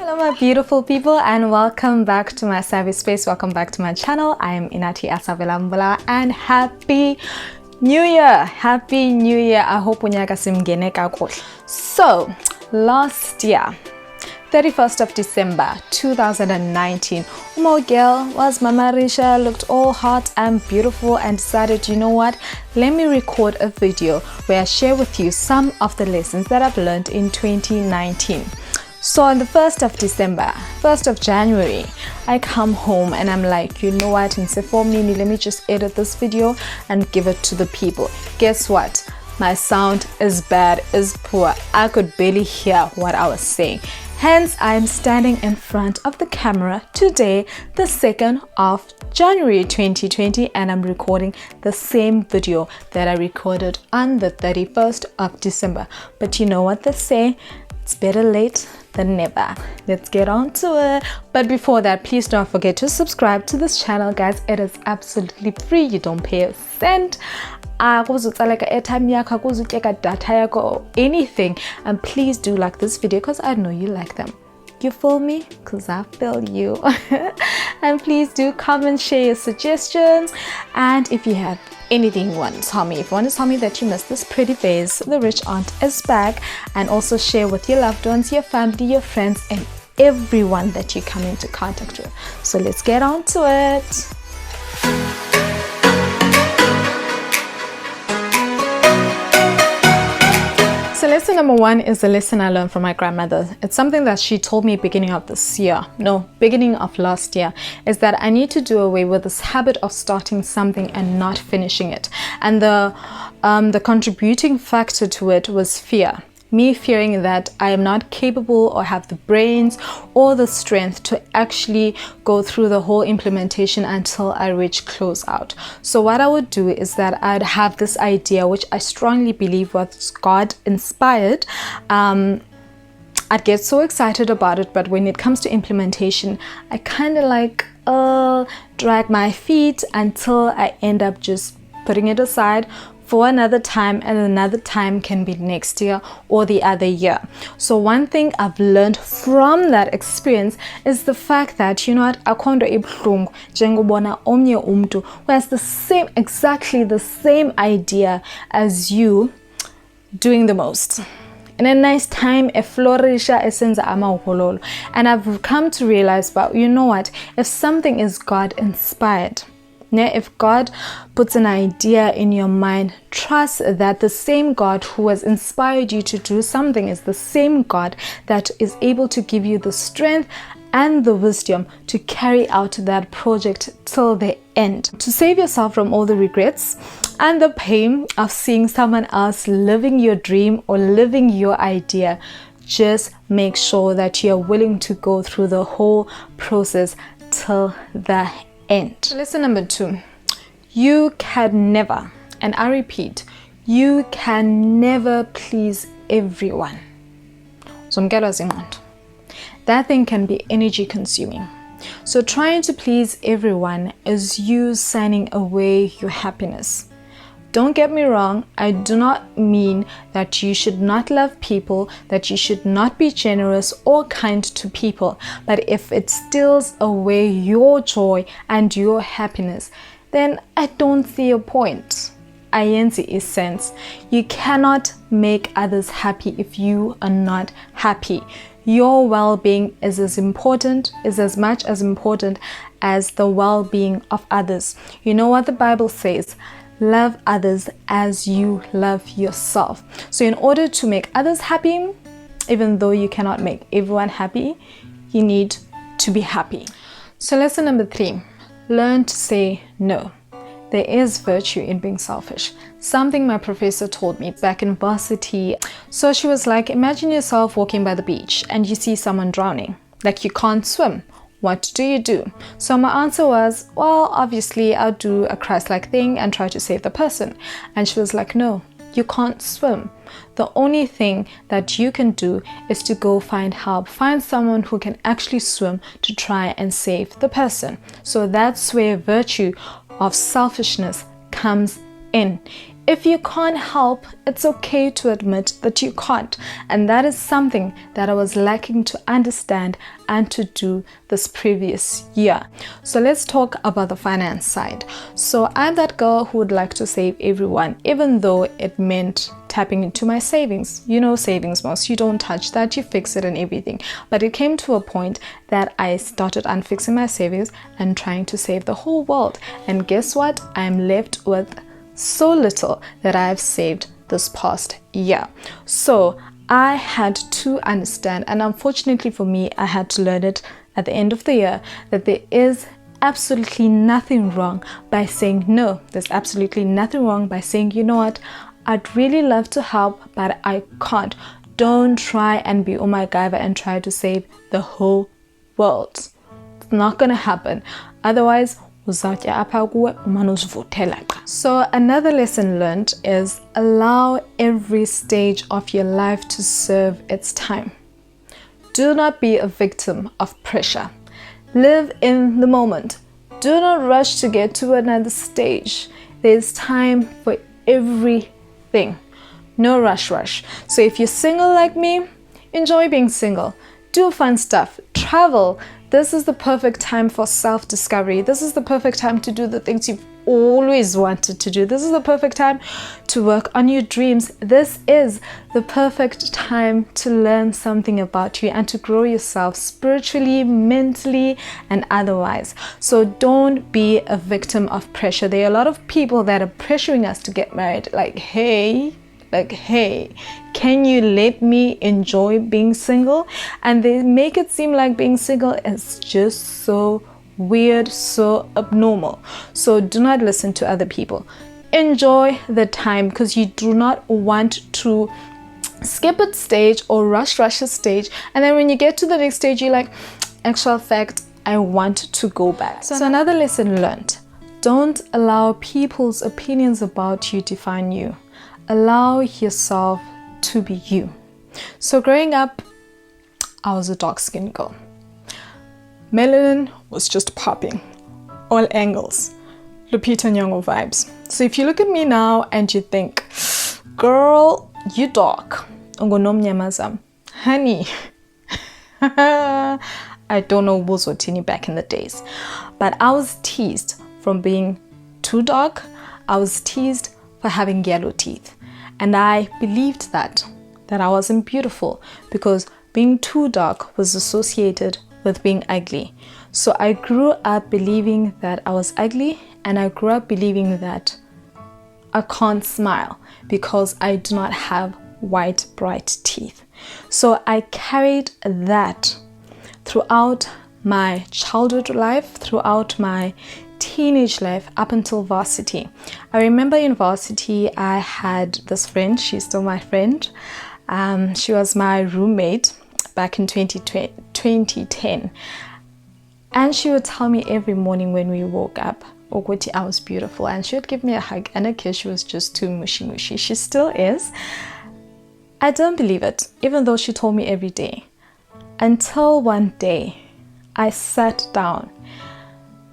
Hello my beautiful people and welcome back to my savvy space. Welcome back to my channel. I am Inathi Asavela Mbulawa and happy new year. Happy new year. I hope unyaka simgene kakuhle. So last year 31st of December 2019, my girl was Mama Risha, looked all hot and beautiful and decided, you know what, let me record a video where I share with you some of the lessons that I've learned in 2019. So on the 1st of December, 1st of January, I come home and I'm like, you know what, in for me, let me just edit this video and give it to the people. Guess what? My sound is bad, is poor. I could barely hear what I was saying. Hence, I'm standing in front of the camera today, the 2nd of January 2020, and I'm recording the same video that I recorded on the 31st of December. But you know what they say? It's better late than never. Let's get on to it. But before that, please don't forget to subscribe to this channel, guys. It is absolutely free. You don't pay a cent. Or anything, and please do like this video because I know you like them. You feel me? Because I feel you. And please do comment, share your suggestions, and if you have anything you want to tell me, if you want to tell me that you missed this pretty face, the rich aunt is back, and also share with your loved ones, your family, your friends, and everyone that you come into contact with. So let's get on to it. So lesson number 1 is the lesson I learned from my grandmother. It's something that she told me beginning of last year, is that I need to do away with this habit of starting something and not finishing it. And the contributing factor to it was fear. Me fearing that I am not capable or have the brains or the strength to actually go through the whole implementation until I reach close out. So what I would do is that I'd have this idea, which I strongly believe was God inspired. I'd get so excited about it, but when it comes to implementation, I kind of like drag my feet until I end up just putting it aside for another time, and another time can be next year or the other year. So one thing I've learned from that experience is the fact that, you know what, akhondo ebuhlungu njengobona omnye umntu who has exactly the same idea as you doing the most. In a nice time, a flourisha esenza amaholo. And I've come to realize, but you know what, if something is God inspired, if God puts an idea in your mind, trust that the same God who has inspired you to do something is the same God that is able to give you the strength and the wisdom to carry out that project till the end. To save yourself from all the regrets and the pain of seeing someone else living your dream or living your idea, just make sure that you're willing to go through the whole process till the end. Lesson number 2, you can never, and I repeat, you can never please everyone. That thing can be energy consuming. So trying to please everyone is you signing away your happiness. Don't get me wrong, I do not mean that you should not love people, that you should not be generous or kind to people. But if it steals away your joy and your happiness, then I don't see a point. Ayenzi is sense. You cannot make others happy if you are not happy. Your well-being is as much as important as the well-being of others. You know what the Bible says? Love others as you love yourself. So in order to make others happy, even though you cannot make everyone happy, you need to be happy. So lesson number 3, learn to say no. There is virtue in being selfish. Something my professor told me back in varsity. So she was like, imagine yourself walking by the beach and you see someone drowning, like you can't swim. What do? So my answer was, well, obviously I'll do a Christ-like thing and try to save the person. And she was like, no, you can't swim. The only thing that you can do is to go find help, find someone who can actually swim to try and save the person. So that's where virtue of selfishness comes in. If you can't help, it's okay to admit that you can't. And that is something that I was lacking to understand and to do this previous year. So let's talk about the finance side. So I'm that girl who would like to save everyone, even though it meant tapping into my savings. You know, savings most, you don't touch that, you fix it and everything. But it came to a point that I started unfixing my savings and trying to save the whole world. And guess what? I'm left with so little that I've saved this past year. So I had to understand, and unfortunately for me, I had to learn it at the end of the year, that there is absolutely nothing wrong by saying no. There's absolutely nothing wrong by saying, you know what, I'd really love to help, but I can't. Don't try and be MacGyver and try to save the whole world. It's not gonna happen. Otherwise, so another lesson learned is allow every stage of your life to serve its time. Do not be a victim of pressure. Live in the moment. Do not rush to get to another stage. There's time for everything. No rush. So if you're single like me, enjoy being single. Do fun stuff. Travel. This is the perfect time for self-discovery. This is the perfect time to do the things you've always wanted to do. This is the perfect time to work on your dreams. This is the perfect time to learn something about you and to grow yourself spiritually, mentally, and otherwise. So don't be a victim of pressure. There are a lot of people that are pressuring us to get married. Like, hey, can you let me enjoy being single? And they make it seem like being single is just so weird, so abnormal. So do not listen to other people. Enjoy the time, because you do not want to skip a stage or rush a stage, and then when you get to the next stage, you're like, actual fact, I want to go back. So another lesson learned: don't allow people's opinions about you define you. Allow yourself to be you. So growing up, I was a dark-skinned girl. Melanin was just popping, all angles, Lupita Nyong'o vibes. So if you look at me now and you think, girl, you dark, honey, I don't know Buzotini back in the days, but I was teased from being too dark. I was teased for having yellow teeth. And I believed that I wasn't beautiful because being too dark was associated with being ugly. So I grew up believing that I was ugly, and I grew up believing that I can't smile because I do not have white, bright teeth. So I carried that throughout my childhood life, throughout my teenage life, up until varsity. I remember in varsity I had this friend. She's still my friend. She was my roommate back in 2010, and she would tell me every morning when we woke up, Okweti, I was beautiful, and she would give me a hug and a kiss. She was just too mushy. She still is. I don't believe it, even though she told me every day, until one day I sat down,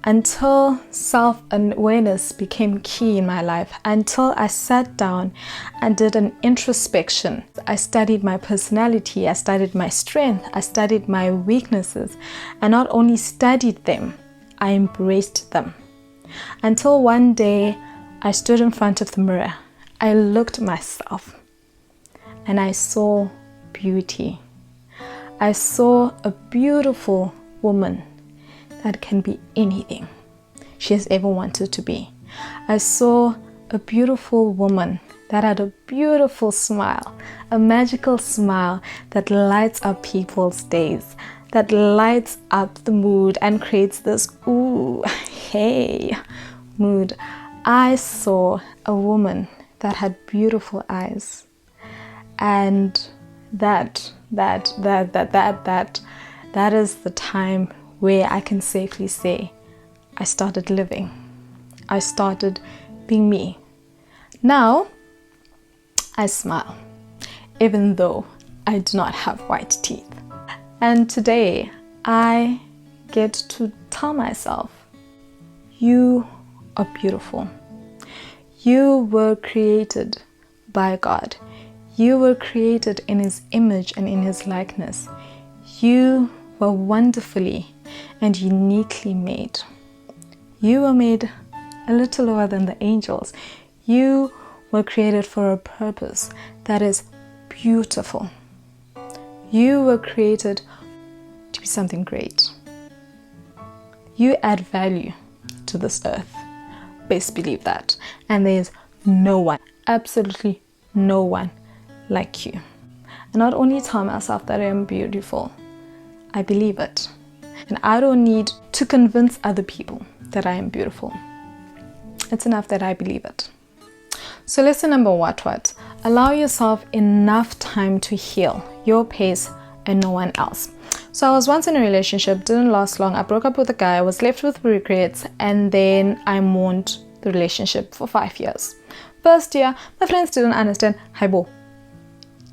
until self-awareness became key in my life, until I sat down and did an introspection. I studied my personality, I studied my strength, I studied my weaknesses, and not only studied them, I embraced them. Until one day I stood in front of the mirror, I looked at myself, and I saw beauty. I saw a beautiful woman that can be anything she has ever wanted to be. I saw a beautiful woman that had a beautiful smile, a magical smile that lights up people's days, that lights up the mood and creates this ooh, hey mood. I saw a woman that had beautiful eyes, and that is the time where I can safely say I started living. I started being me. Now I smile, even though I do not have white teeth. And today I get to tell myself, you are beautiful. You were created by God. You were created in His image and in His likeness. You were wonderfully and uniquely made. You were made a little lower than the angels. You were created for a purpose that is beautiful. You were created to be something great. You add value to this earth. Best believe that. And there's no one, absolutely no one like you. And not only tell myself that I am beautiful, I believe it. And I don't need to convince other people that I am beautiful. It's enough that I believe it. So lesson number what? Allow yourself enough time to heal, your pace and no one else. So I was once in a relationship, didn't last long. I broke up with a guy, I was left with regrets, and then I mourned the relationship for 5 years. First year, my friends didn't understand. Haibo,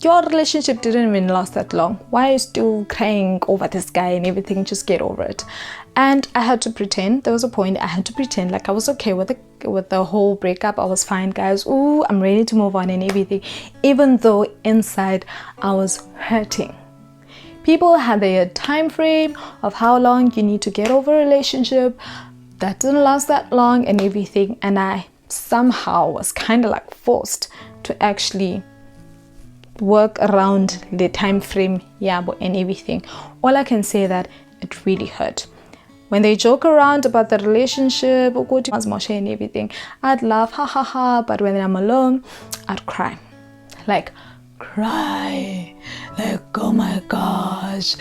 your relationship didn't even last that long. Why are you still crying over this guy and everything? Just get over it. And I had to pretend. There was a point I had to pretend like I was okay with the whole breakup. I was fine, guys. Ooh, I'm ready to move on and everything. Even though inside I was hurting. People had their time frame of how long you need to get over a relationship. That didn't last that long and everything. And I somehow was kind of like forced to actually work around the time frame, and everything. All I can say that it really hurt. When they joke around about the relationship and everything, I'd laugh, ha ha ha. But when I'm alone, I'd cry. Like, oh my gosh,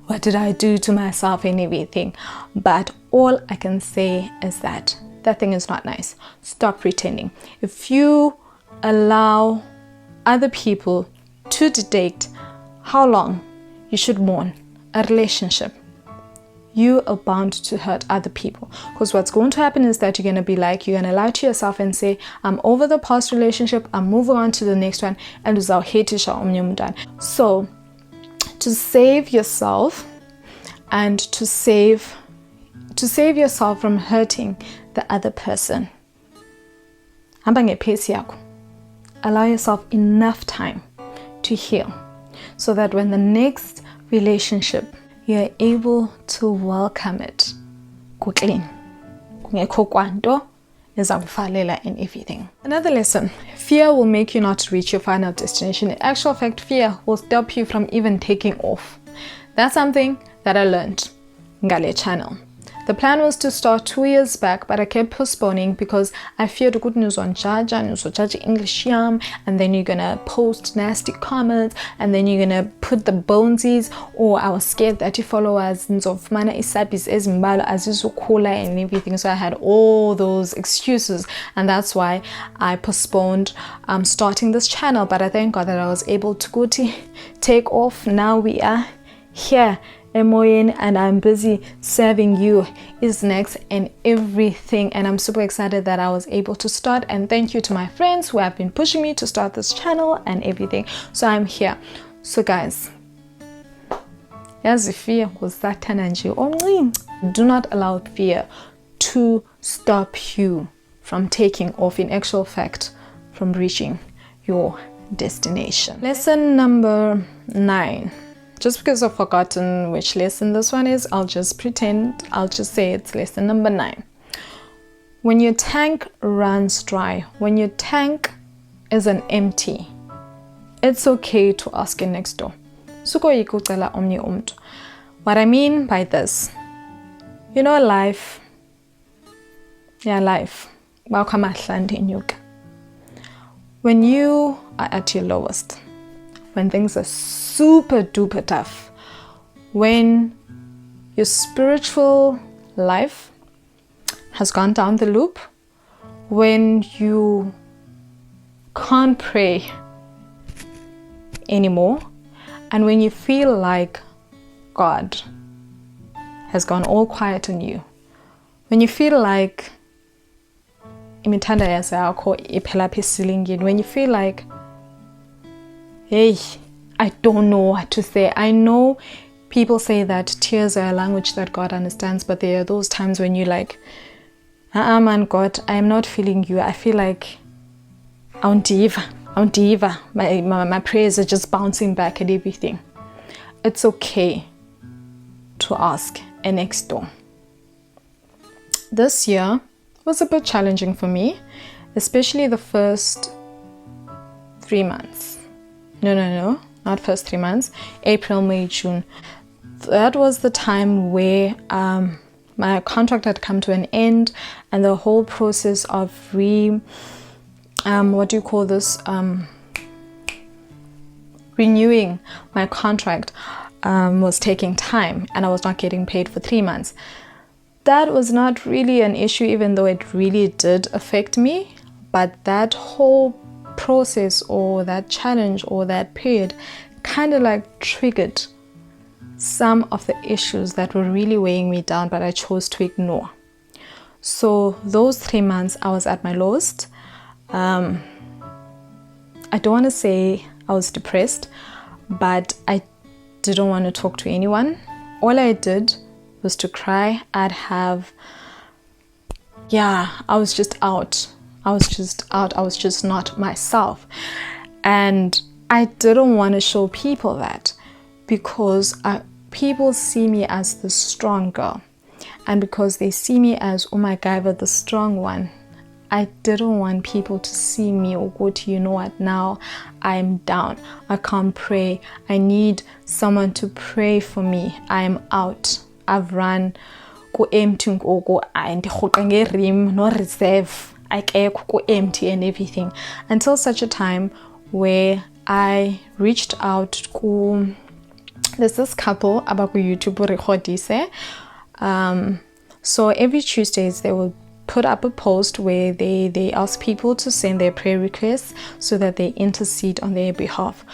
what did I do to myself and everything? But all I can say is that thing is not nice. Stop pretending. If you allow other people to dictate how long you should mourn a relationship, you are bound to hurt other people. Because what's going to happen is that you're going to be like, you're going to lie to yourself and say, I'm over the past relationship, I'm moving on to the next one, and so to save yourself and to save yourself from hurting the other person, allow yourself enough time to heal so that when the next relationship, you're able to welcome it quickly. And everything. Another lesson: fear will make you not reach your final destination. In actual fact, fear will stop you from even taking off. That's something that I learned in Ngale channel. The plan was to start 2 years back, but I kept postponing because I feared the good news on judge English and then you're gonna post nasty comments, and then you're gonna put the bonesies, or I was scared that your followers of mana isabis ezimbalo azizukula and everything. So I had all those excuses, and that's why I postponed starting this channel. But I thank God that I was able to go to take off. Now we are here. MON, and I'm busy serving you is next and everything, and I'm super excited that I was able to start. And thank you to my friends who have been pushing me to start this channel and everything. So I'm here. So guys, fear was that do not allow fear to stop you from taking off, in actual fact from reaching your destination. Lesson number 9. Just because I've forgotten which lesson this one is, I'll just say it's lesson number 9. When your tank runs dry, when your tank is an empty, it's okay to ask your next door. What I mean by this, life. When you are at your lowest, when things are super duper tough, when your spiritual life has gone down the loop, when you can't pray anymore, and when you feel like God has gone all quiet on you, when you feel like when you feel like, hey, I don't know what to say. I know people say that tears are a language that God understands, but there are those times when you're like, man, God, I am not feeling you. I feel like Aundiva. My prayers are just bouncing back and everything. It's okay to ask and next door. This year was a bit challenging for me, especially the first 3 months. No, not first 3 months. April, May, June. That was the time where my contract had come to an end, and the whole process of renewing my contract was taking time, and I was not getting paid for 3 months. That was not really an issue, even though it really did affect me, but that whole process or that challenge or that period kind of like triggered some of the issues that were really weighing me down, but I chose to ignore. So those 3 months I was at my lowest. I don't want to say I was depressed, but I didn't want to talk to anyone. All I did was to cry. I was just out. I was just not myself. And I didn't want to show people that, because people see me as the strong girl, and because they see me as the strong one, I didn't want people to see me or go to, you know what, now I'm down, I can't pray, I need someone to pray for me, I'm out, I've run go empty no reserve, I go empty and everything, until such a time where I reached out to there's this couple about YouTube recordise. So every Tuesdays they will put up a post where they ask people to send their prayer requests so that they intercede on their behalf.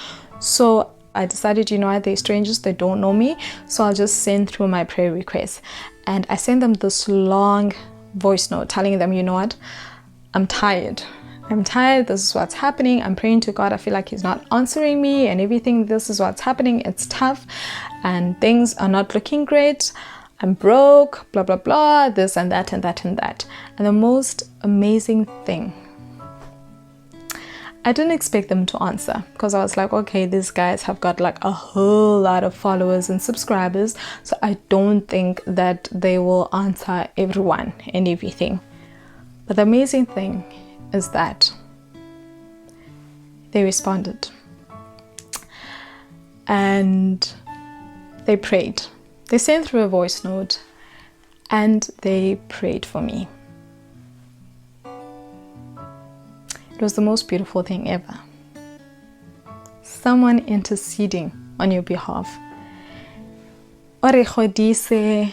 So I decided, you know what, they're strangers, they don't know me, so I'll just send through my prayer requests. And I sent them this long voice note telling them, you know what, I'm tired, this is what's happening, I'm praying to God, I feel like he's not answering me and everything, this is what's happening, it's tough and things are not looking great, I'm broke, blah blah blah, this and that and that and that. And the most amazing thing, I didn't expect them to answer, because I was like, okay, these guys have got like a whole lot of followers and subscribers, so I don't think that they will answer everyone and everything. But the amazing thing is that they responded and they prayed. They sent through a voice note and they prayed for me. It was the most beautiful thing ever. Someone interceding on your behalf. Orekhodise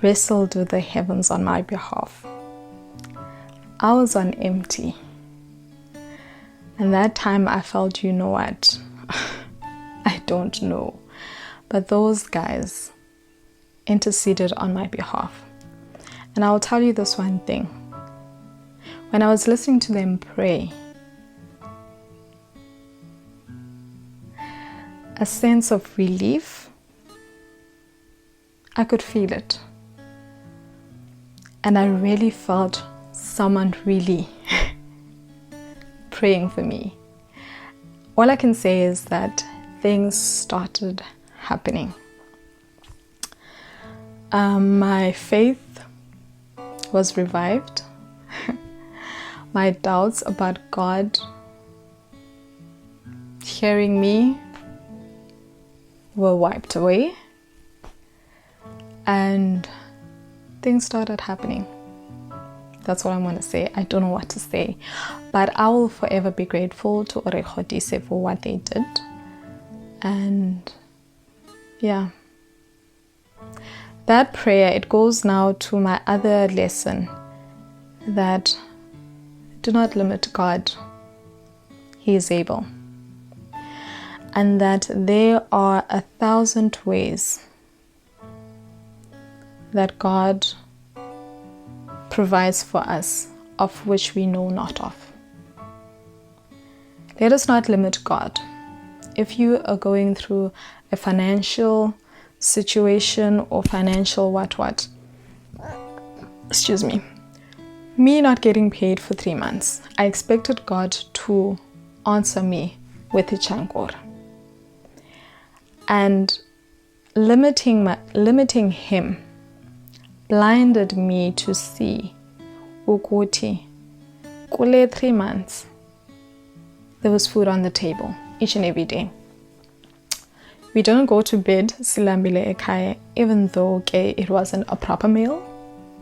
wrestled with the heavens on my behalf. I was on empty. And that time I felt, you know what? I don't know. But those guys interceded on my behalf. And I'll tell you this one thing. When I was listening to them pray, a sense of relief, I could feel it. And I really felt someone really praying for me. All I can say is that things started happening. My faith was revived. My doubts about God hearing me were wiped away, and things started happening. That's what I'm going to say. I don't know what to say, but I will forever be grateful to Orekhodise for what they did. And yeah, that prayer, it goes now to my other lesson, that do not limit God. He is able. And that there are 1,000 ways that God provides for us, of which we know not of. Let us not limit God. If you are going through a financial situation or financial excuse me, Me not getting paid for 3 months, I expected God to answer me with a chankor. And limiting him blinded me to see ukuthi kule 3 months there was food on the table each and every day. We didn't go to bed silambile ekhaya, even though it wasn't a proper meal,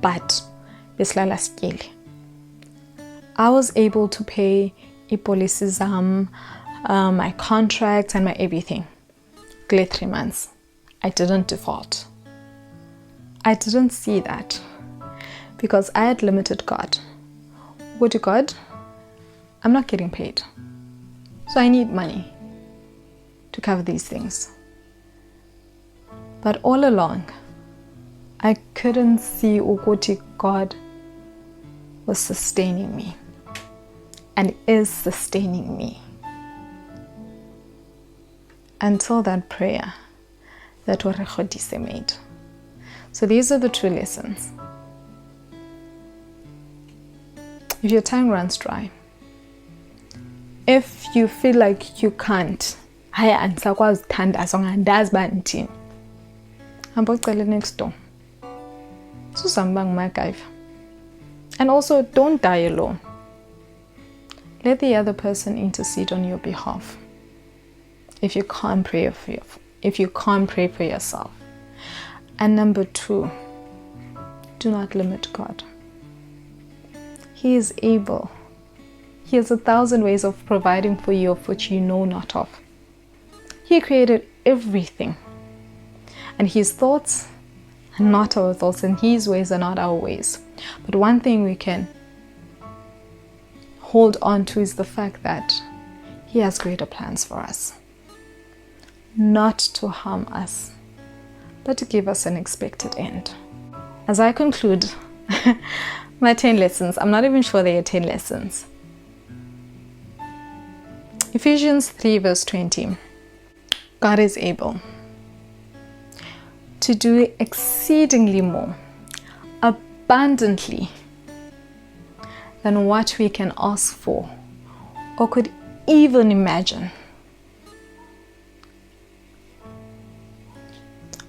but beslala skili. I was able to pay ipolisi zam, my contract and my everything. Kule 3 months, I didn't default. I didn't see that because I had limited God. Go to God, I'm not getting paid, so I need money to cover these things. But all along, I couldn't see ukuthi God was sustaining me and is sustaining me. Until that prayer that Orekhodise made. So these are the 2 lessons. If your tongue runs dry, if you feel like you can't, haya andisakwazi uthandaza angandazi uba ndithini, hamba ucele next door. Susamba uba nguMacGyver. And also, don't die alone. Let the other person intercede on your behalf. If you can't pray for yourself. And number 2, do not limit God. He is able. He has 1,000 ways of providing for you of which you know not of. He created everything. And his thoughts are not our thoughts, and his ways are not our ways. But one thing we can hold on to is the fact that he has greater plans for us. Not to harm us, but to give us an expected end. As I conclude my 10 lessons, I'm not even sure they are 10 lessons. Ephesians 3 verse 20. God is able to do exceedingly more, abundantly, than what we can ask for or could even imagine.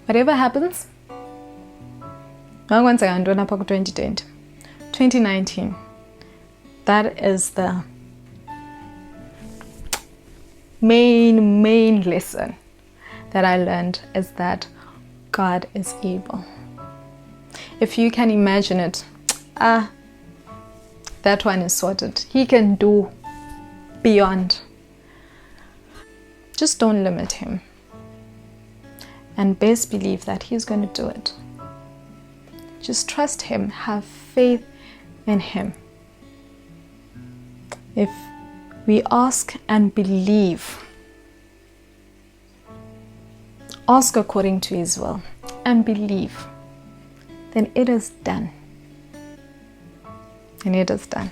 Whatever happens, 2019, that is the main lesson that I learned, is that God is able. If you can imagine it, that one is sorted. He can do beyond. Just don't limit him. And best believe that he's going to do it. Just trust him. Have faith in him. If we ask and believe, ask according to his will and believe, then it is done. And it is done.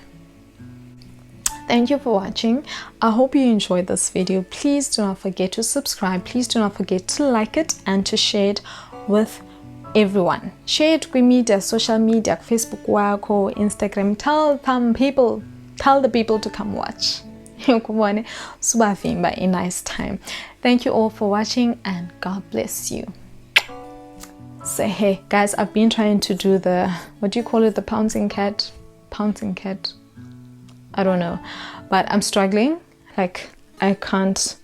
Thank you for watching. I hope you enjoyed this video. Please do not forget to subscribe. Please do not forget to like it and to share it with everyone. Share it with media, social media, Facebook, wako, Instagram. Tell the people to come watch. A nice time. Thank you all for watching, and God bless you. So hey guys, I've been trying to do the, what do you call it, the pouncing cat, I don't know, but I'm struggling. Like, I can't